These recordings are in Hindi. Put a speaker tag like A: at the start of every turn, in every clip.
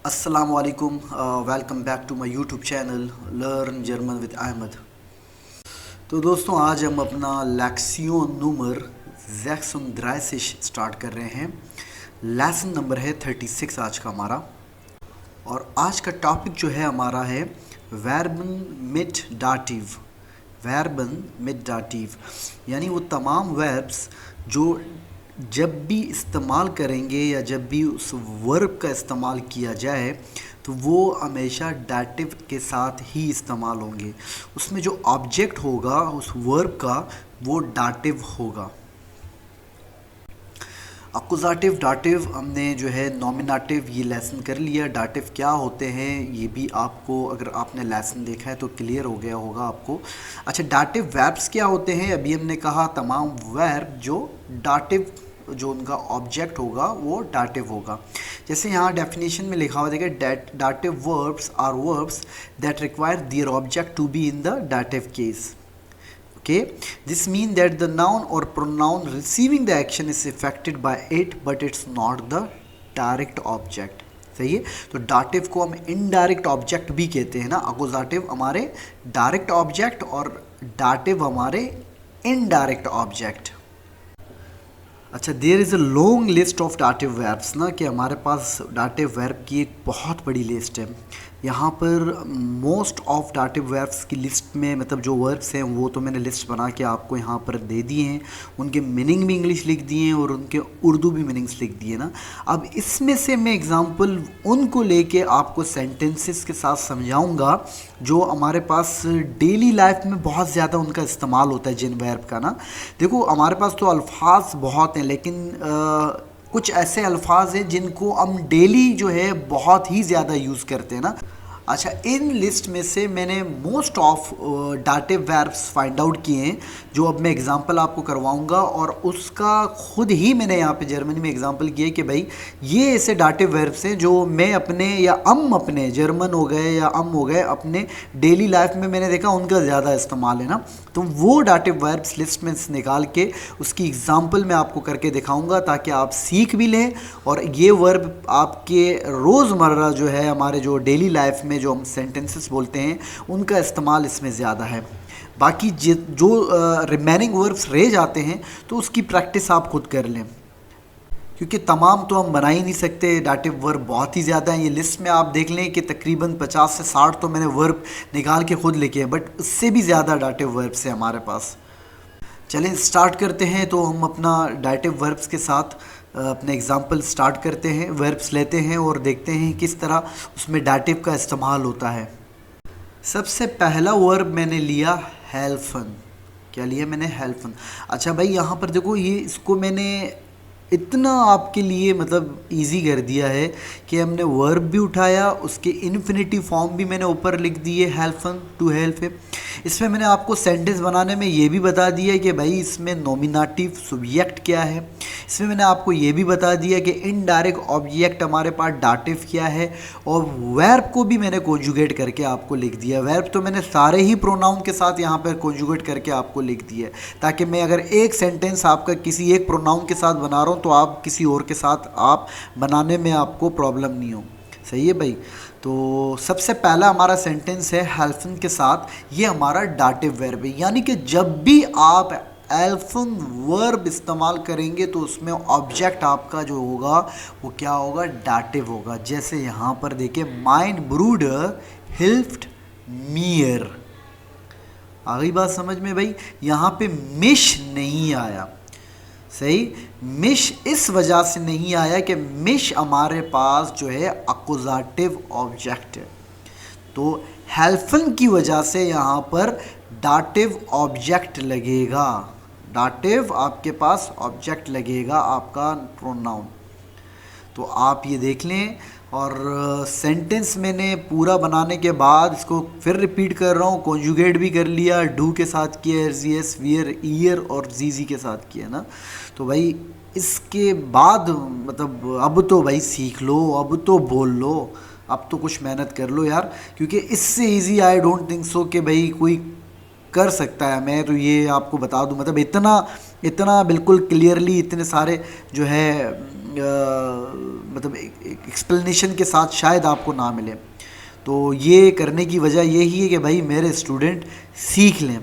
A: Assalamualaikum, welcome back to my YouTube channel learn German with Ahmad. तो दोस्तों आज हम अपना लेक्सियोन नंबर 36 स्टार्ट कर रहे हैं। लेसन नंबर है 36 आज का हमारा। और आज का टॉपिक जो है हमारा है वर्बन मिट डाटिव। वर्बन मिट डाटिव यानी वो तमाम वर्ब्स जो जब भी इस्तेमाल करेंगे या जब भी उस वर्ब का इस्तेमाल किया जाए तो वो हमेशा डाटिव के साथ ही इस्तेमाल होंगे। उसमें जो ऑब्जेक्ट होगा उस वर्ब का वो डाटिव होगा। अकुजाटिव डाटिव हमने जो है नॉमिनेटिव ये लेसन कर लिया। डाटिव क्या होते हैं ये भी आपको अगर आपने लेसन देखा है तो क्लियर हो गया होगा आपको। अच्छा, डाटिव वर्ब्स क्या होते हैं? अभी हमने कहा तमाम वर्ब जो डाटिव जो उनका ऑब्जेक्ट होगा वो डाटिव होगा। जैसे यहाँ डेफिनेशन में लिखा हुआ देखिए, dative verbs are verbs that require their object to be in the dative case. Okay, this means that the noun or pronoun receiving the action is affected by it, but it's not the direct object। सही है। तो डाटिव को हम इनडायरेक्ट ऑब्जेक्ट भी कहते हैं ना। अकुजाटिव हमारे डायरेक्ट ऑब्जेक्ट और डाटिव हमारे इनडायरेक्ट ऑब्जेक्ट। अच्छा, there is a long list of dative verbs ना, कि हमारे पास डाटिव वर्ब की एक बहुत बड़ी लिस्ट है। यहाँ पर मोस्ट ऑफ डाटिव वर्ब्स की लिस्ट में मतलब जो वर्ब्स हैं वो तो मैंने लिस्ट बना के आपको यहाँ पर दे दिए हैं। उनके मीनिंग भी इंग्लिश लिख दिए हैं और उनके उर्दू भी मीनिंग्स लिख दिए ना। अब इसमें से मैं एग्जांपल उनको लेके आपको सेंटेंसेस के साथ समझाऊंगा जो हमारे पास डेली लाइफ में बहुत ज़्यादा उनका इस्तेमाल होता है जिन वर्ब का ना। देखो हमारे पास तो अल्फाज बहुत हैं, लेकिन कुछ ऐसे अल्फाज हैं जिनको हम डेली जो है बहुत ही ज़्यादा यूज़ करते हैं ना। अच्छा, इन लिस्ट में से मैंने most of dative verbs find out किए हैं जो अब मैं एग्जांपल आपको करवाऊंगा। और उसका खुद ही मैंने यहाँ पे जर्मनी में एग्जांपल किया कि भाई ये ऐसे डाटिव वर्ब्स हैं जो मैं अपने या हम अपने जर्मन हो गए या हम हो गए अपने डेली लाइफ में मैंने देखा उनका ज़्यादा इस्तेमाल है ना। तो वो डाटिव वर्ब्स लिस्ट में निकाल के उसकी एग्जांपल मैं आपको करके दिखाऊंगा ताकि आप सीख भी लें और ये वर्ब आपके रोज़मर्रा जो है हमारे जो डेली लाइफ में जो हम सेंटेंसेस बोलते हैं उनका इस्तेमाल इसमें ज़्यादा है। बाकी जो रिमेनिंग वर्ब्स रह जाते हैं तो उसकी प्रैक्टिस आप खुद कर लें, क्योंकि तमाम तो हम बना ही नहीं सकते। डाटिव वर्ब बहुत ही ज़्यादा हैं। ये लिस्ट में आप देख लें कि तकरीबन 50 से 60 तो मैंने वर्ब निकाल के खुद लिखे हैं, बट उससे भी ज़्यादा डाटिव वर्ब्स हैं हमारे पास। चलें स्टार्ट करते हैं। तो हम अपना डाटिव वर्ब्स के साथ अपने एग्जाम्पल स्टार्ट करते हैं। वर्ब्स लेते हैं और देखते हैं किस तरह उसमें डाटिव का इस्तेमाल होता है। सबसे पहला वर्ब मैंने लिया हेल्फन। क्या लिया मैंने? हेल्फन। अच्छा भाई, यहाँ पर देखो ये इसको मैंने इतना आपके लिए मतलब इजी कर दिया है कि हमने वर्ब भी उठाया, उसके इन्फिनिटिव फॉर्म भी मैंने ऊपर लिख दिए, हेल्फन टू हेल्प है। इसमें मैंने आपको सेंटेंस बनाने में ये भी बता दिया कि भाई इसमें नॉमिनेटिव सब्जेक्ट क्या है। इसमें मैंने आपको ये भी बता दिया कि इनडायरेक्ट ऑब्जेक्ट हमारे पास डाटिव क्या है। और वर्ब को भी मैंने कॉन्जुगेट करके आपको लिख दिया। वर्ब तो मैंने सारे ही प्रोनाउन के साथ यहाँ पर कॉन्जुगेट करके आपको लिख दिया है, ताकि मैं अगर एक सेंटेंस आपका किसी एक प्रोनाउन के साथ बना रहा हूँ तो आप किसी और के साथ आप बनाने में आपको प्रॉब्लम नहीं हो। सही है भाई। तो सबसे पहला हमारा सेंटेंस है हेल्फन के साथ। ये हमारा डाटिव वर्ब है, यानी कि जब भी आप हेल्फन वर्ब इस्तेमाल करेंगे तो उसमें ऑब्जेक्ट आपका जो होगा वो क्या होगा? डाटिव होगा। जैसे यहाँ पर देखिए, माइन ब्रूडर हिल्फ्ड मीयर। आ गई बात समझ में भाई? यहाँ पे मिश नहीं आया। सही, मिश इस वजह से नहीं आया कि मिश हमारे पास जो है अकुजाटिव ऑब्जेक्ट है। तो हेल्फन की वजह से यहाँ पर डाटिव ऑब्जेक्ट लगेगा। डाटिव आपके पास ऑब्जेक्ट लगेगा आपका प्रोनाउन। तो आप ये देख लें। और सेंटेंस मैंने पूरा बनाने के बाद इसको फिर रिपीट कर रहा हूँ। कॉन्जुगेट भी कर लिया, डू के साथ किया, एस वियर ईयर और जी के साथ किया ना। तो भाई इसके बाद मतलब अब तो भाई सीख लो, अब तो बोल लो, अब तो कुछ मेहनत कर लो यार, क्योंकि इससे easy I don't think so कि भाई कोई कर सकता है। मैं तो ये आपको बता दूं, मतलब इतना इतना बिल्कुल क्लियरली इतने सारे जो है मतलब एक्सप्लेनेशन के साथ शायद आपको ना मिले। तो ये करने की वजह यही है कि भाई मेरे स्टूडेंट सीख लें।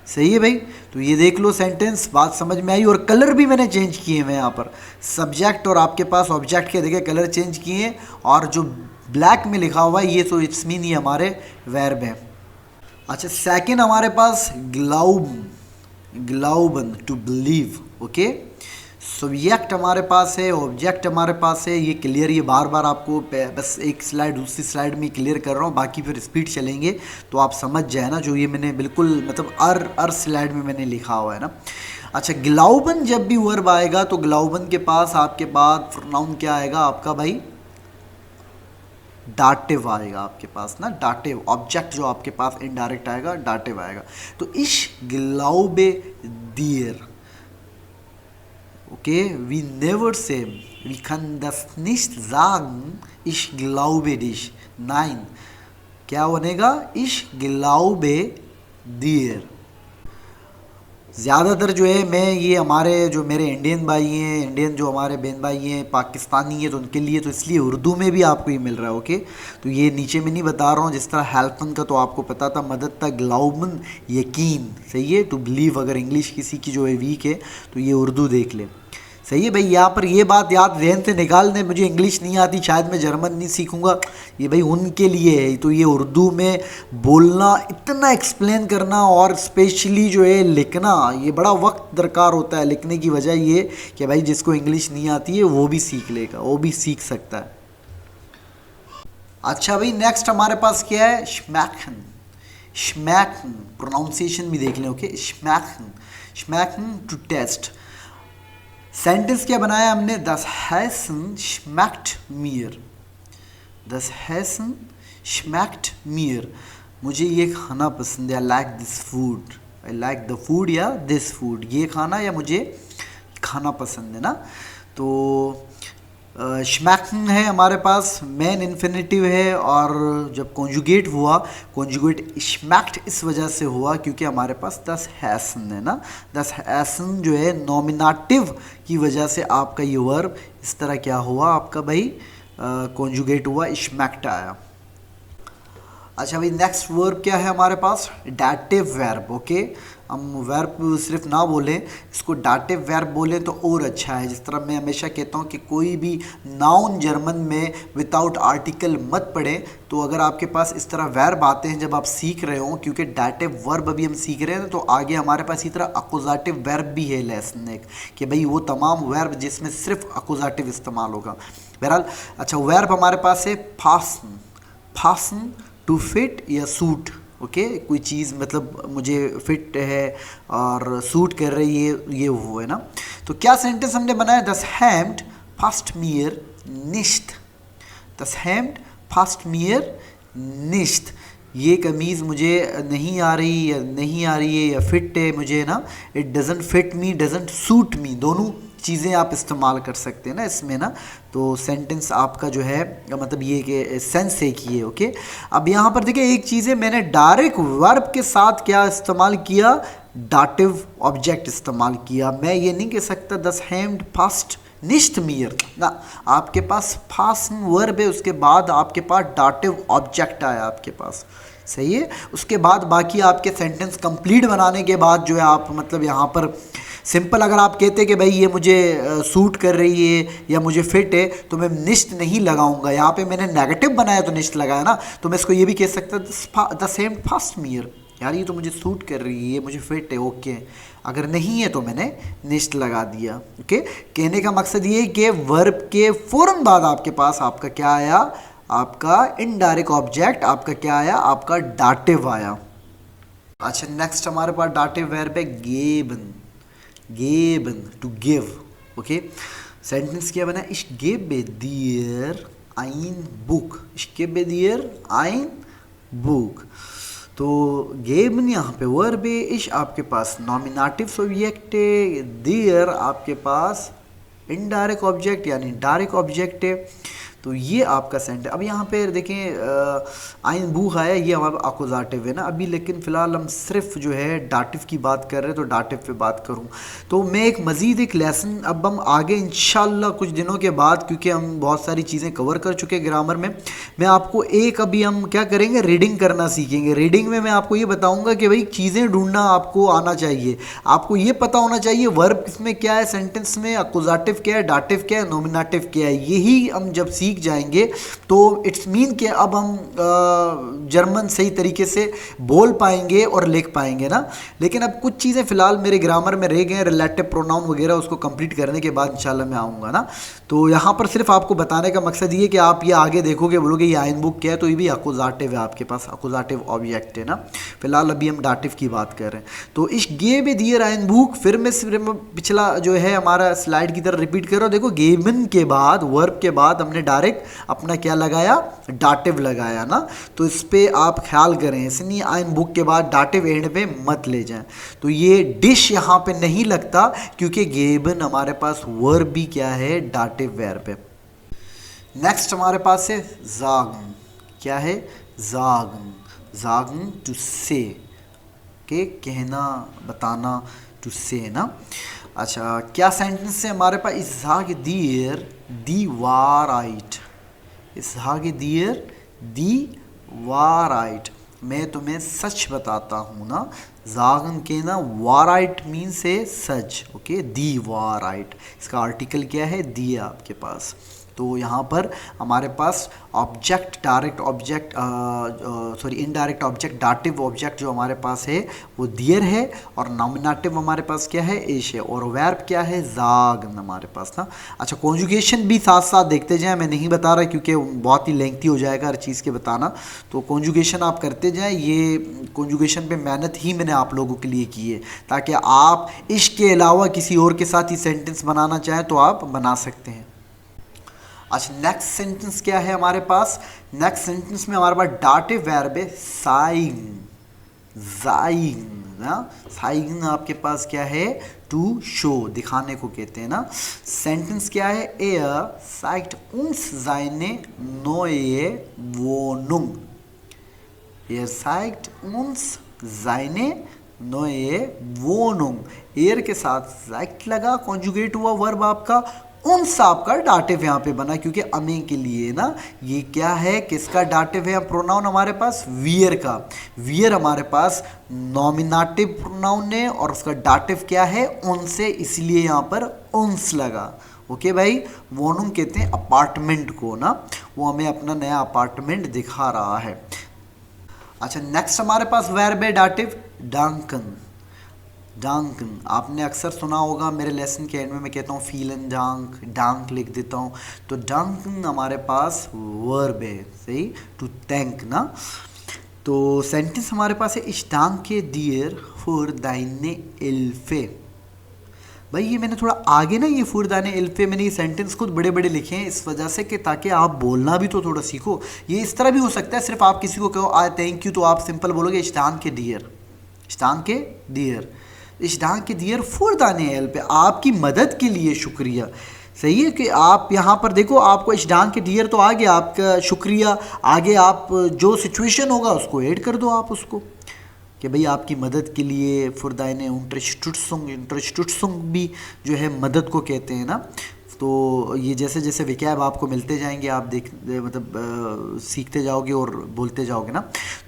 A: सही है भाई। तो ये देख लो सेंटेंस, बात समझ में आई। और कलर भी मैंने चेंज किए हैं यहाँ पर, सब्जेक्ट और आपके पास ऑब्जेक्ट के देखिए कलर चेंज किए हैं। और जो ब्लैक में लिखा हुआ है ये तो इट्स मीन ये हमारे वर्ब है। अच्छा, सेकंड हमारे पास ग्लाउबन, टू बिलीव। ओके, सब्जेक्ट हमारे पास है, ऑब्जेक्ट हमारे पास है। ये क्लियर, ये बार बार आपको बस एक स्लाइड दूसरी स्लाइड में क्लियर कर रहा हूँ, बाकी फिर स्पीड चलेंगे तो आप समझ जाए ना, जो ये मैंने बिल्कुल मतलब अर स्लाइड में मैंने लिखा हुआ है ना। अच्छा, ग्लाउबन जब भी वर्ब आएगा तो ग्लाउबन के पास आपके बाद प्रोनाउन क्या आएगा आपका भाई, डाटिव आएगा आपके पास ना। डाटिव ऑब्जेक्ट जो आपके पास इनडायरेक्ट आएगा, डाटिव आएगा। तो इश ग्लाउबे दियर। Okay, we never say, wir können das nicht sagen, ich glaube dich. Nein. क्या बनेगा, ich glaube dir। ज़्यादातर जो है मैं ये हमारे जो मेरे इंडियन भाई हैं, इंडियन जो हमारे बहन भाई हैं, पाकिस्तानी हैं, तो उनके लिए तो इसलिए उर्दू में भी आपको ये मिल रहा है। ओके, तो ये नीचे में नहीं बता रहा हूँ। जिस तरह हेल्पन का तो आपको पता था, मदद था, ग्लाउबन यकीन। सही है, टू बिलीव। अगर इंग्लिश किसी की जो है वीक है तो ये उर्दू देख ले। सही है भाई। यहाँ पर ये बात याद जहन से निकाल दें, मुझे इंग्लिश नहीं आती, शायद मैं जर्मन नहीं सीखूंगा, ये भाई उनके लिए है। तो ये उर्दू में बोलना, इतना एक्सप्लेन करना और स्पेशली जो है लिखना, ये बड़ा वक्त दरकार होता है लिखने की। वजह ये कि भाई जिसको इंग्लिश नहीं आती है वो भी सीख लेगा, वो भी सीख सकता है। अच्छा भाई, नेक्स्ट हमारे पास क्या है, स्मैकन। स्मैकन प्रोनाउंसिएशन भी देख लें। Okay, smacking, smacking to test. Sentence क्या बनाया हमने, दस हैसन श्मैक्ट मियर। दस हैसन श्मैक्ट मियर, मुझे ये खाना पसंद है। I like this food, I like the food या दिस फूड, ये खाना या मुझे खाना पसंद है ना। तो श्मैक्न है हमारे पास, मेन इन्फिनेटिव है। और जब कॉन्जुगेट हुआ, कॉन्जुगेट श्मैक्ट इस वजह से हुआ क्योंकि हमारे पास दस हैसन है ना। दस हैसन जो है नॉमिनेटिव की वजह से आपका ये वर्ब इस तरह क्या हुआ आपका भाई, कॉन्जुगेट हुआ, श्मैक्ट आया। अच्छा भाई, नेक्स्ट वर्ब क्या है हमारे पास, डाटिव वर्ब। ओके, हम वर्ब सिर्फ ना बोलें, इसको डाटिव वर्ब बोलें तो और अच्छा है। जिस तरह मैं हमेशा कहता हूँ कि कोई भी नाउन जर्मन में विदाउट आर्टिकल मत पढ़ें। तो अगर आपके पास इस तरह वर्ब आते हैं जब आप सीख रहे हो, क्योंकि डाटिव वर्ब अभी हम सीख रहे हैं, तो आगे हमारे पास इसी तरह अकुजाटिव वर्ब भी है लेसन एक, कि भाई वो तमाम वर्ब जिसमें सिर्फ अकुजाटिव इस्तेमाल होगा। बहरहाल, अच्छा वर्ब हमारे पास है फासन। फासन टू फिट या सूट। ओके, कोई चीज़ मतलब मुझे फिट है और सूट कर रही है, ये वो है ना। तो क्या सेंटेंस हमने बनाया, दस हैम्ड फास्ट मियर निश्त। दस हैम्ड फास्ट मियर निश्त, ये कमीज़ मुझे नहीं आ रही या नहीं आ रही है या फिट है मुझे ना, it doesn't fit me, doesn't suit me, दोनों चीज़ें आप इस्तेमाल कर सकते हैं ना इसमें ना। तो सेंटेंस आपका जो है मतलब ये कि सेंस एक ही है। ओके, अब यहाँ पर देखिए एक चीज़ है, मैंने डायरेक्ट वर्ब के साथ क्या इस्तेमाल किया, डाटिव ऑब्जेक्ट इस्तेमाल किया। मैं ये नहीं कह सकता दस हैम्ड फास्ट निश्त मियर ना, आपके पास फास्ट वर्ब है, उसके बाद आपके पास डाटिव ऑब्जेक्ट आया आपके पास। सही है, उसके बाद बाकी आपके सेंटेंस कंप्लीट बनाने के बाद जो है आप मतलब यहाँ पर सिंपल अगर आप कहते कि भाई ये मुझे सूट कर रही है या मुझे फिट है, तो मैं निश्त नहीं लगाऊंगा। यहाँ पे मैंने नेगेटिव बनाया तो निश्त लगाया ना, तो मैं इसको ये भी कह सकता द सेम फास्ट मियर, यार ये तो मुझे सूट कर रही है, मुझे फिट है। ओके, अगर नहीं है तो मैंने निश्त लगा दिया। ओके, कहने का मकसद ये है कि वर्ब के फ़ौरन बाद आपके पास आपका क्या आया, आपका इनडायरेक्ट ऑब्जेक्ट, आपका क्या आया, आपका डाटिव आया। अच्छा, नेक्स्ट हमारे पास डाटिव वर्ब है गेबन। गेबन टू गिव। ओके, सेंटेंस क्या बना, ich gebe dir ein Buch, ich gebe dir ein Buch। तो गेबन यहाँ पे वर्ब है, इश आपके पास नॉमिनेटिव सब्जेक्ट है, दियर आपके पास इनडायरेक्ट ऑब्जेक्ट यानी डायरेक्ट ऑब्जेक्ट है। तो ये आपका सेंटेंस। अब यहाँ पे देखें आइन बुख आया, ये हमारा अकुजाटिव है ना अभी, लेकिन फ़िलहाल हम सिर्फ जो है डाटिव की बात कर रहे हैं, तो डाटिव पे बात करूँ तो मैं एक मज़ीद एक लेसन, अब हम आगे इंशाल्लाह कुछ दिनों के बाद, क्योंकि हम बहुत सारी चीज़ें कवर कर चुके हैं ग्रामर में, मैं आपको एक अभी हम क्या करेंगे, रीडिंग करना सीखेंगे। रीडिंग में मैं आपको ये बताऊँगा कि भाई चीज़ें ढूंढना आपको आना चाहिए, आपको ये पता होना चाहिए वर्ब किसमें क्या है, सेंटेंस में अकुजाटिव क्या है, डाटिव क्या है, नॉमिनेटिव क्या है। यही हम जब सीख जाएंगे तो इट्स मीन कि अब हम जर्मन सही तरीके से बोल पाएंगे और लिख पाएंगे ना। लेकिन अब कुछ चीज़ें फ़िलहाल मेरे ग्रामर में रह गए हैं, रिलेटिव प्रोनाउन वगैरह, उसको कंप्लीट करने के बाद इंशाल्लाह मैं आऊँगा ना। तो यहाँ पर सिर्फ आपको बताने का मकसद ये कि आप ये आगे देखोगे, बोलोगे ये आइन बुक क्या है, तो ये भी अकुजाटिव है, आपके पास अकुजाटिव ऑब्जेक्ट है ना। फिलहाल अभी हम डाटिव की बात कर रहे हैं। तो इस गेब दियर आइन बुक, फिर मैं पिछला जो है हमारा स्लाइड की तरह रिपीट कर रहा हूँ। देखो गेबन के बाद, वर्ब के बाद हमने डायरेक्ट अपना क्या लगाया, डाटिव लगाया ना। तो इस पर आप ख्याल करें, इसलिए आइन बुक के बाद डाटिव एंड पे मत ले जाएं। तो ये डिश यहाँ पे नहीं लगता, क्योंकि गेबन हमारे पास वर्ब भी क्या है, डाटिव वर्ब है। नेक्स्ट हमारे पास है जागन, क्या है, जागन, जागन टू से, के कहना, बताना, टू से ना। अच्छा क्या सेंटेंस है हमारे पास, इज़हाग दियर दी वाराइट, इज़हाग दियर दी वाराइट, मैं तुम्हें सच बताता हूँ ना। जागन के ना, वाराइट मीन से सच, ओके, दी वाराइट, इसका आर्टिकल क्या है, दिया आपके पास। तो यहाँ पर हमारे पास object, direct object, sorry indirect object, dative object जो हमारे पास है वो दियर है, और नॉमिनेटिव हमारे पास क्या है, इश है, और वर्ब क्या है, जागन हमारे पास ना। अच्छा कॉन्जुगेशन भी साथ साथ देखते जाएं, मैं नहीं बता रहा क्योंकि बहुत ही लेंथी हो जाएगा हर चीज़ के बताना। तो कॉन्जुगेशन आप करते जाएं, ये कॉन्जुगेशन पे मेहनत ही मैंने आप लोगों के लिए की है, ताकि आप इश के अलावा किसी और के साथ ही सेंटेंस बनाना चाहें तो आप बना सकते हैं। अच्छा नेक्स्ट सेंटेंस क्या है हमारे पास, नेक्स्ट सेंटेंस में हमारे पास डाटिव वर्ब है साइंग, जाइंग ना। साइंग आपके पास क्या है, टू शो, दिखाने को कहते हैं ना। सेंटेंस क्या है, er zeigt uns seine neue Wohnung, er zeigt uns seine neue Wohnung, er के साथ zeigt लगा, कॉन्जुगेट हुआ वर्ब आपका, उन्स आपका डाटिव यहाँ पे बना, क्योंकि अमे के लिए ना। ये क्या है, किसका डाटिव है, प्रोनाउन हमारे पास वियर का, वियर हमारे पास नॉमिनेटिव प्रोनाउन है, और उसका डाटिव क्या है, उनसे, इसलिए यहाँ पर उन्स लगा। ओके भाई, वोनुम कहते हैं अपार्टमेंट को ना, वो हमें अपना नया अपार्टमेंट दिखा रहा है। अच्छा नेक्स्ट हमारे पास वर्ब है डाटिव डांकन, डांकन आपने अक्सर सुना होगा, मेरे लेसन के एंड में मैं कहता हूँ फीलन डांक, डांक लिख देता हूँ। तो डांकन हमारे पास वर्ब है, सही, टू थैंक ना। तो सेंटेंस हमारे पास है, इस डांके दियर फॉर दाइने एल्फे। भाई ये मैंने थोड़ा आगे ना, ये फुरदाने एल्फे, मैंने ये सेंटेंस खुद बड़े बड़े लिखे हैं इस वजह से कि ताकि आप बोलना भी तो थोड़ा सीखो। ये इस तरह भी हो सकता है, सिर्फ आप किसी को कहो आई थैंक यू, तो आप सिंपल बोलोगे इश्तान के डियर, इश्तान के डियर, इश्तान के डियर फुरदाने एल पे, आपकी मदद के लिए शुक्रिया। सही है कि आप यहाँ पर देखो, आपको इश्तान के डियर तो आगे आपका शुक्रिया, आगे आप जो सिचुएशन होगा उसको ऐड कर दो आप उसको, कि भाई आपकी मदद के लिए फुरदाइने उंटरस्टुट्सुंग, इंटरस्टुट्सुंग भी जो है मदद को कहते हैं ना। तो ये जैसे जैसे विकैब आपको मिलते जाएंगे, आप मतलब सीखते जाओगे और बोलते जाओगे ना।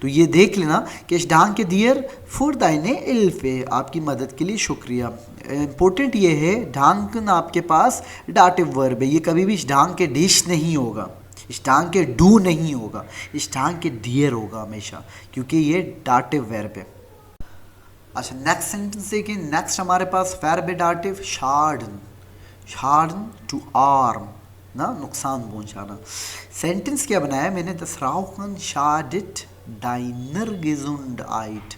A: तो ये देख लेना कि डांग के दियर फुरदाइने इल्फे, आपकी मदद के लिए शुक्रिया। इम्पोर्टेंट ये है, डांग आपके पास डाटिव वर्ब है, ये कभी भी डांग के डिश नहीं होगा, स्टांग के डू नहीं होगा, स्टांग के डियर होगा हमेशा, क्योंकि ये डाटिव वर्ब है। अच्छा नेक्स्ट सेंटेंस देखिए, नेक्स्ट हमारे पास वर्ब है डाटिव शार्डन, शार्डन टू आर्म ना, नुकसान पहुंचाना। सेंटेंस क्या बनाया मैंने, das Rauchen schadet deiner Gesundheit,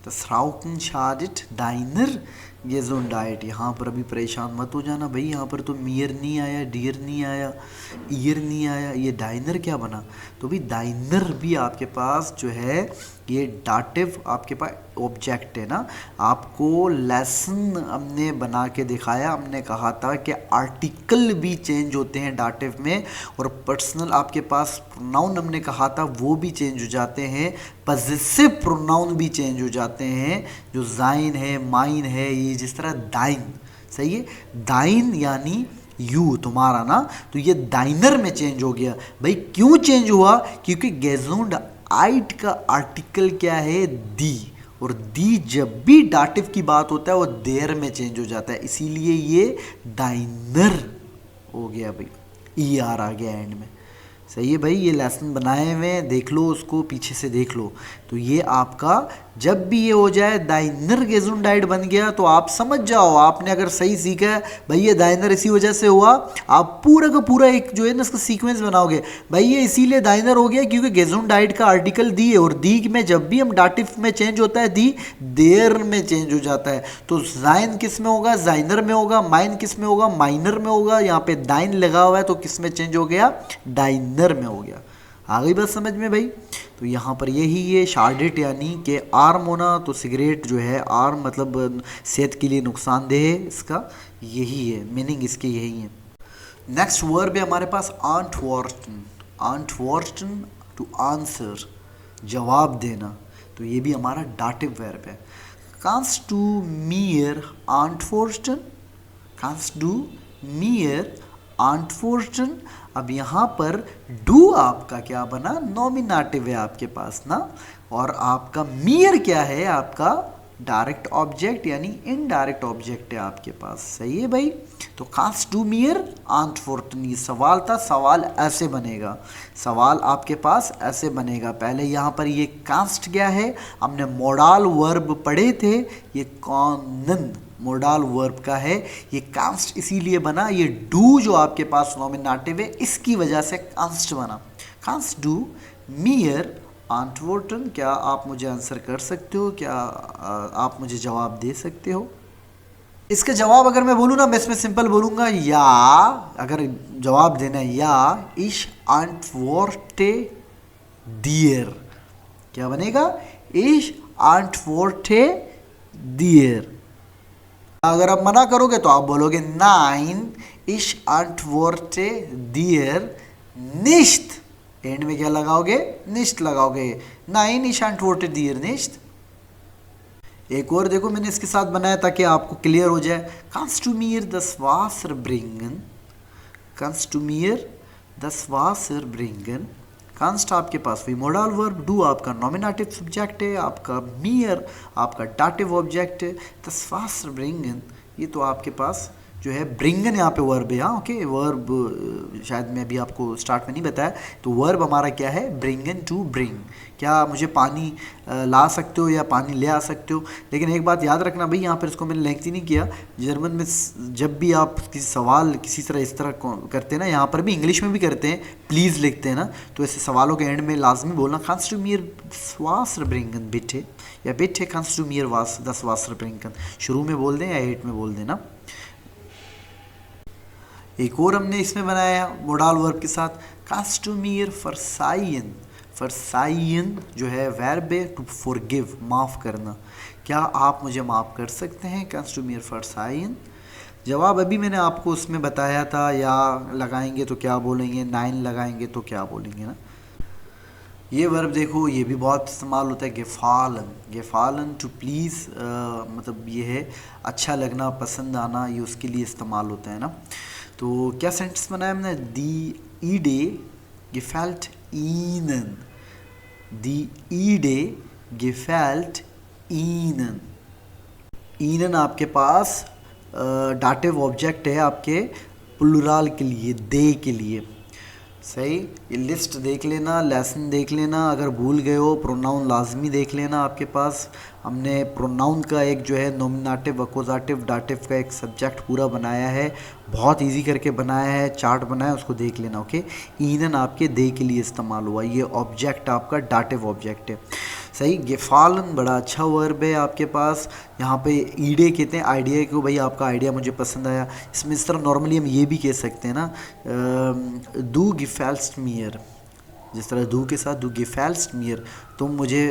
A: das Rauchen schadet deiner गेजुंडाइट। यहाँ पर अभी परेशान मत हो जाना भाई, यहाँ पर तो मियर नहीं आया, डियर नहीं आया, ईयर नहीं आया, ये डाइनर क्या बना। तो भाई डाइनर भी आपके पास जो है ये डाटिव आपके पास ऑब्जेक्ट है ना। आपको लेसन हमने बना के दिखाया, हमने कहा था कि आर्टिकल भी चेंज होते हैं डाटिव में, और पर्सनल आपके पास प्रोनाउन हमने कहा था वो भी चेंज हो जाते हैं, पजेसिव प्रोनाउन भी चेंज हो जाते हैं, जो जाइन है, माइन है, ये जिस तरह दाइन, सही है, दाइन यानी यू तुम्हारा ना, तो ये दाइनर में चेंज हो गया। भाई क्यों चेंज हुआ, क्योंकि गेजुंड आइट का आर्टिकल क्या है, दी, और दी जब भी डाटिव की बात होता है वो देर में चेंज हो जाता है, इसीलिए ये डाइनर हो गया भाई, ई आर आ गया एंड में। सही है भाई, ये लेसन बनाए हुए हैं, देख लो उसको, पीछे से देख लो। तो ये आपका जब भी ये हो जाए दाइनर गेजुंडाइट बन गया तो आप समझ जाओ, आपने अगर सही सीखा है भाई ये दाइनर इसी वजह से हुआ, आप पूरा का पूरा एक जो है ना इसका सीक्वेंस बनाओगे, भाई ये इसीलिए दाइनर हो गया क्योंकि गेजुंडाइट का आर्टिकल दी है, और दी में जब भी हम डाटिव में चेंज होता है दी देर में चेंज हो जाता है। तो जाइन किस में होगा, जाइनर में होगा, माइन किस में होगा, माइनर में होगा, यहाँ पे दाइन लगा हुआ है तो किस में चेंज हो गया, डाइनर में हो गया। आ गई बात समझ में भाई। तो यहाँ पर यही है शार्डेट यानी कि आर्म होना, तो सिगरेट जो है आर्म मतलब सेहत के लिए नुकसानदेह है, इसका यही है मीनिंग, इसके यही है। नेक्स्ट वर्ब है हमारे पास antworten, antworten टू आंसर, जवाब देना, तो ये भी हमारा डाटिव वर्ब है। kannst du mir antworten, kannst du mir antworten। अब यहाँ पर डू आपका क्या बना, नॉमिनेटिव है आपके पास ना, और आपका मियर क्या है, आपका डायरेक्ट ऑब्जेक्ट यानी इनडायरेक्ट ऑब्जेक्ट है आपके पास, सही है भाई। तो कास्ट डू मियर antworten, ये सवाल था, सवाल ऐसे बनेगा, सवाल आपके पास ऐसे बनेगा। पहले यहाँ पर ये कास्ट क्या है, हमने मोडाल वर्ब पढ़े थे, ये कॉनन मोडाल वर्ब का है, ये कांस्ट इसीलिए बना, ये डू जो आपके पास नॉमिनेटिव है इसकी वजह से कांस्ट बना। कांस्ट डू मियर antworten, क्या आप मुझे आंसर कर सकते हो, क्या आप मुझे जवाब दे सकते हो। इसका जवाब अगर मैं बोलूँ ना, मैं इसमें सिंपल बोलूँगा या, अगर जवाब देना है या, ich antworte dir, क्या बनेगा, ich antworte dir। अगर आप मना करोगे तो आप बोलोगे nein ich antworte dir nicht, and में क्या लगाओगे, nicht लगाओगे, nein ich antworte dir nicht। एक और देखो मैंने इसके साथ बनाया ताकि आपको क्लियर हो जाए, kannst du mir das Wasser bringen, kannst du mir das Wasser bringen। kannst आपके पास वही मोडाल वर्ब, डू आपका नॉमिनेटिव सब्जेक्ट है, आपका मियर आपका डाटिव ऑब्जेक्ट है, das Wasser bringen ये तो आपके पास जो है ब्रिंगन यहाँ पे वर्ब है। हाँ ओके, वर्ब शायद मैं अभी आपको स्टार्ट में नहीं बताया, तो वर्ब हमारा क्या है, ब्रिंगन टू ब्रिंग, क्या मुझे पानी ला सकते हो या पानी ले आ सकते हो। लेकिन एक बात याद रखना भाई, यहाँ पर इसको मैंने लेंथ ही नहीं किया, जर्मन में जब भी आप किसी सवाल किसी तरह इस तरह करते हैं ना, यहाँ पर भी इंग्लिश में भी करते हैं, प्लीज़ लिखते हैं ना, तो ऐसे सवालों के एंड में लाजमी बोलना kannst du mir das Wasser bringen bitte, या bitte kannst du mir das Wasser bringen, शुरू में बोल दें या एट में बोल देना। एक और हमने इसमें बनाया मोडाल वर्ब के साथ, kannst du mir verzeihen, verzeihen जो है वर्ब है टू फॉरगिव, माफ़ करना, क्या आप मुझे माफ़ कर सकते हैं, kannst du mir verzeihen। जवाब अभी मैंने आपको उसमें बताया था, या लगाएंगे तो क्या बोलेंगे, नाइन लगाएंगे तो क्या बोलेंगे ना। ये वर्ब देखो, ये भी बहुत इस्तेमाल होता है, गेफालन, गेफालन टू प्लीज़, मतलब ये है अच्छा लगना, पसंद आना, ये उसके लिए इस्तेमाल होता है ना। तो क्या सेंटेंस बनाया हमने, दी ईडे gefällt ihnen, दी ईडे gefällt ihnen। ihnen आपके पास डाटिव ऑब्जेक्ट है आपके प्लुरल के लिए, दे के लिए, सही। ये लिस्ट देख लेना, लेसन देख लेना, अगर भूल गए हो प्रोनाउन लाजमी देख लेना आपके पास। हमने प्रोनाउन का एक जो है नॉमिनेटिव, अकोजाटिव, डाटिव का एक सब्जेक्ट पूरा बनाया है, बहुत इजी करके बनाया है, चार्ट बनाया है, उसको देख लेना ओके। ईनन आपके दे के लिए इस्तेमाल हुआ, ये ऑब्जेक्ट आपका डाटिव ऑब्जेक्ट है। सही। गेफालन बड़ा अच्छा वर्ब है आपके पास। यहाँ पे ईडे कहते हैं आइडिया को, भाई आपका आइडिया मुझे पसंद आया। इसमें इस तरह नॉर्मली हम ये भी कह सकते हैं ना, दू गिफेल्स्ट मियर, जिस तरह दू के साथ दू गिफेल्स्ट मियर, तुम मुझे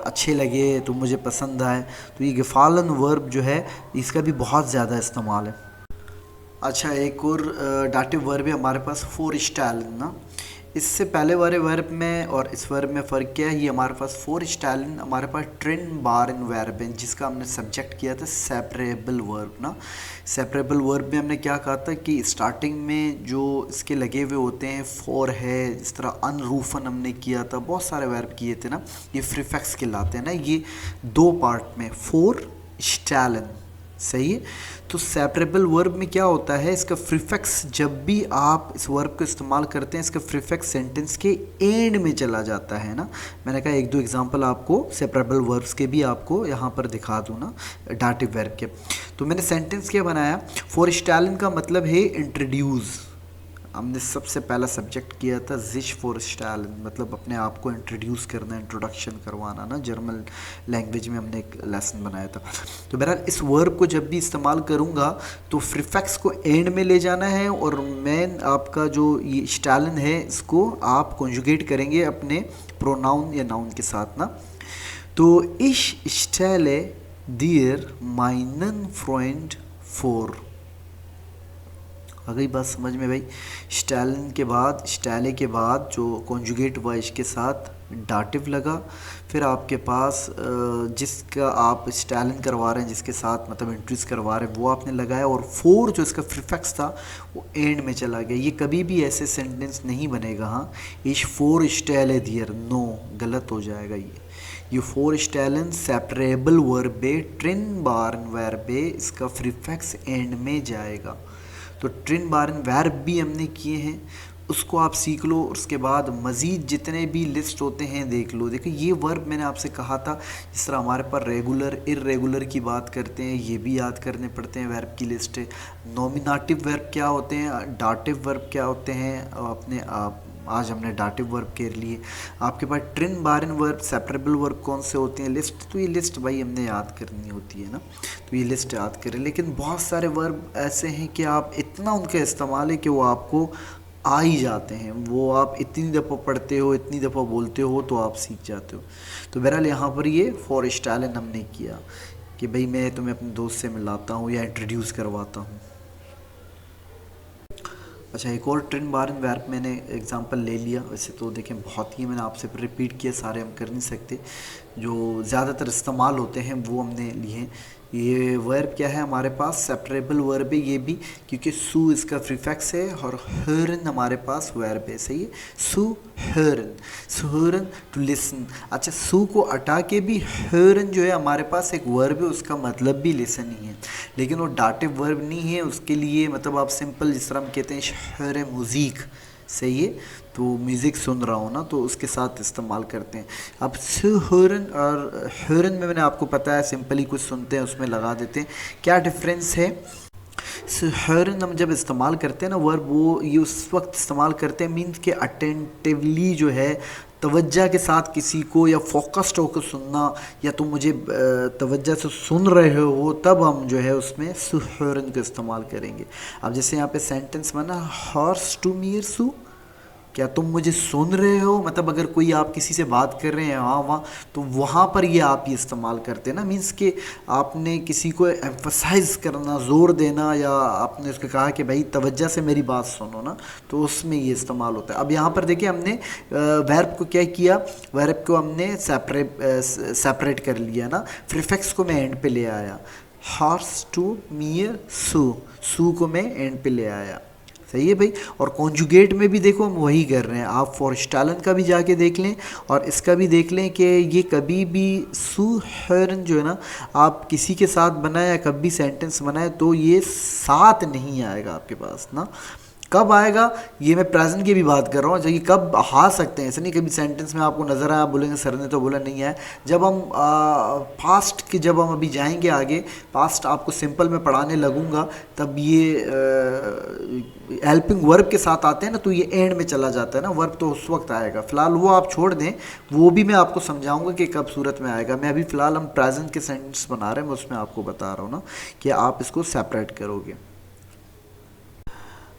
A: अच्छे लगे, तुम मुझे पसंद आए। तो ये गिफालन वर्ब जो है इसका भी बहुत ज़्यादा इस्तेमाल है। अच्छा, एक और डाटिव वर्ब है हमारे पास, फोर स्टाइलन ना। इससे पहले वाले वर्ब में और इस वर्ब में फ़र्क क्या है, ये हमारे पास फोर स्टाइलन हमारे पास ट्रेन बार इन वर्ब है, जिसका हमने सब्जेक्ट किया था सेपरेबल वर्ब ना। सेपरेबल वर्ब में हमने क्या कहा था कि स्टार्टिंग में जो इसके लगे हुए होते हैं फोर है, जिस तरह अनरूफन हमने किया था, बहुत सारे वर्ब किए थे ना, ये प्रीफिक्स कहलाते हैं ना। ये दो पार्ट में फोर स्टाइलन, सही है। तो सेपरेबल वर्ब में क्या होता है, इसका प्रीफिक्स जब भी आप इस वर्ब को इस्तेमाल करते हैं, इसका प्रीफिक्स सेंटेंस के एंड में चला जाता है ना। मैंने कहा एक दो एग्जांपल आपको सेपरेबल वर्ब्स के भी आपको यहाँ पर दिखा दूँ ना, डाटिव वर्ब के। तो मैंने सेंटेंस क्या बनाया, फॉर स्टालिन का मतलब है इंट्रोड्यूस। हमने सबसे पहला सब्जेक्ट किया था जिश फॉर स्टालिन, मतलब अपने आप को इंट्रोड्यूस करना, इंट्रोडक्शन करवाना ना, जर्मन लैंग्वेज में हमने एक लेसन बनाया था। तो बहरहाल इस वर्ब को जब भी इस्तेमाल करूँगा तो प्रीफिक्स को एंड में ले जाना है, और मेन आपका जो ये स्टालिन है इसको आप कॉन्जुगेट करेंगे अपने प्रोनाउन या नाउन के साथ ना। तो इश स्टैले दियर माइनन फ्रेंड फोर, आ गई बात समझ में भाई। स्टालिन के बाद, स्टाले के बाद जो कॉन्जुगेट हुआ इसके साथ डाटिव लगा, फिर आपके पास जिसका आप स्टालिन करवा रहे हैं, जिसके साथ मतलब इंट्रोड्यूस करवा रहे हैं, वो आपने लगाया, और फोर जो इसका प्रीफिक्स था वो एंड में चला गया। ये कभी भी ऐसे सेंटेंस नहीं बनेगा। हाँ, इश फोर स्टाले दियर, नो, गलत हो जाएगा ये फोर स्टालिन सेपरेबल वर्बे ट्रिन बारन वर्बे, इसका प्रीफिक्स एंड में जाएगा। तो ट्रिन बारन वर्ब भी हमने किए हैं, उसको आप सीख लो। उसके बाद मज़ीद जितने भी लिस्ट होते हैं देख लो। देखो ये वर्ब मैंने आपसे कहा था, जिस तरह हमारे पास रेगुलर इर्रेगुलर की बात करते हैं, ये भी याद करने पड़ते हैं, वर्ब की लिस्ट है। नॉमिनेटिव वर्ब क्या होते हैं, डाटिव वर्ब क्या होते हैं, अपने आज हमने डाटिव वर्ब के लिए। आपके पास ट्रिन बारन वर्ब, सेपरेबल वर्ब कौन से होते हैं, लिस्ट। तो ये लिस्ट भाई हमने याद करनी होती है ना, तो ये लिस्ट याद करें। लेकिन बहुत सारे वर्ब ऐसे हैं कि आप इतना उनका इस्तेमाल है कि वो आपको आ ही जाते हैं, वो आप इतनी दफ़ा पढ़ते हो, इतनी दफ़ा बोलते हो तो आप सीख जाते हो। तो बहरहाल यहाँ पर ये फॉर स्टालिन हमने किया कि भाई मैं तुम्हें अपने दोस्त से मिलाता हूँ या इंट्रोड्यूस करवाता हूँ। अच्छा, एक और ट्रिन बारन वर्ब मैंने एग्जांपल ले लिया। वैसे तो देखें बहुत ही मैंने आपसे रिपीट किया, सारे हम कर नहीं सकते, जो ज़्यादातर इस्तेमाल होते हैं वो हमने लिए। ये वर्ब क्या है हमारे पास, सेपरेबल वर्ब है ये भी, क्योंकि सू इसका प्रीफिक्स है और हर्न हमारे पास वर्ब है, सही है। सू हर्न, सुहरन टू लिसन। अच्छा, सू को हटा के भी हर्न जो है हमारे पास एक वर्ब है, उसका मतलब भी लिसन ही है, लेकिन वो डाटिव वर्ब नहीं है। उसके लिए मतलब आप सिंपल जिस तरह हम कहते हैं शहर म्यूज़िक, सही है, तो म्यूज़िक सुन रहा हूँ ना, तो उसके साथ इस्तेमाल करते हैं। अब सुहरन और हरन में मैंने आपको पता है सिंपली कुछ सुनते हैं उसमें लगा देते हैं। क्या डिफरेंस है, सुहरन हम जब इस्तेमाल करते हैं ना वर्ब, वो ये उस वक्त इस्तेमाल करते हैं मीन्स के अटेंटिवली जो है तवज्जो के साथ किसी को या फोकस्ड होकर सुनना, या तुम मुझे तवज्जो से सुन रहे हो, तब हम जो है उसमें सुहरन का इस्तेमाल करेंगे। अब जैसे यहाँ पे सेंटेंस बना हॉर्स टू मीर सू, क्या तुम मुझे सुन रहे हो, मतलब अगर कोई आप किसी से बात कर रहे हैं वहाँ तो वहाँ पर ये आप ये इस्तेमाल करते हैं ना, मीन्स कि आपने किसी को एम्फसाइज करना, ज़ोर देना, या आपने उसको कहा कि भाई तवज्जो से मेरी बात सुनो ना, तो उसमें ये इस्तेमाल होता है। अब यहाँ पर देखिए हमने वर्ब को क्या किया, वर्ब को हमने सेपरेट कर लिया ना, प्रीफिक्स को मैं एंड पे ले आया, हॉर्स टू मीर सू, सू को मैं एंड पे ले आया, सही है भाई। और कॉन्जुगेट में भी देखो हम वही कर रहे हैं। आप फॉर स्टालिन का भी जाके देख लें और इसका भी देख लें कि ये कभी भी सुहरन जो है ना, आप किसी के साथ बनाए या कभी सेंटेंस बनाए तो ये साथ नहीं आएगा आपके पास ना, कब आएगा, ये मैं प्रेजेंट की भी बात कर रहा हूँ, जबकि कब आ सकते हैं ऐसे नहीं कभी सेंटेंस में आपको नज़र आया, आप बोलेंगे सर ने तो बोला नहीं है। जब हम पास्ट की, जब हम अभी जाएंगे आगे, पास्ट आपको सिंपल में पढ़ाने लगूंगा, तब ये हेल्पिंग वर्ब के साथ आते हैं ना, तो ये एंड में चला जाता है ना वर्ब, तो उस वक्त आएगा। फिलहाल वो आप छोड़ दें, वो भी मैं आपको समझाऊंगा कि कब सूरत में आएगा। मैं अभी फ़िलहाल हम प्रेजेंट के सेंटेंस बना रहे हैं, मैं उसमें आपको बता रहा हूँ ना कि आप इसको सेपरेट करोगे।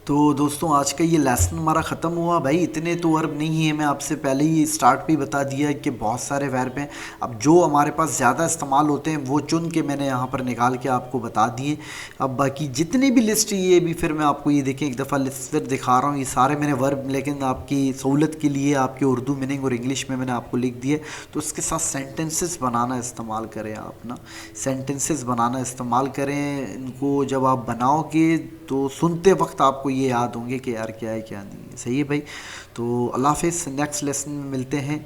A: तो दोस्तों आज का ये लेसन हमारा ख़त्म हुआ। भाई इतने तो वर्ब नहीं है, मैं आपसे पहले ही स्टार्ट पे ही बता दिया कि बहुत सारे वर्ब हैं। अब जो हमारे पास ज़्यादा इस्तेमाल होते हैं वो चुन के मैंने यहाँ पर निकाल के आपको बता दिए। अब बाकी जितनी भी लिस्ट, ये भी फिर मैं आपको ये देखें एक दफ़ा लिस्ट फिर दिखा रहा हूँ, ये सारे मैंने वर्ब, लेकिन आपकी सहूलत के लिए आपके उर्दू मीनिंग और इंग्लिश में मैंने आपको लिख दिए। तो उसके साथ सेंटेंसेस बनाना इस्तेमाल करें आप ना, सेंटेंसेस बनाना इस्तेमाल करें। इनको जब आप बनाओगे तो सुनते वक्त आपको ये याद होंगे कि यार क्या है क्या नहीं है। सही है भाई। तो अल्लाह हाफ़िज़, नेक्स्ट लेसन में मिलते हैं।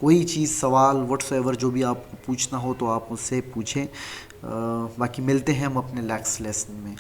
A: कोई चीज़, सवाल, व्हाट्सएवर जो भी आपको पूछना हो तो आप मुझसे पूछें। बाकी मिलते हैं हम अपने नेक्स्ट लेसन में।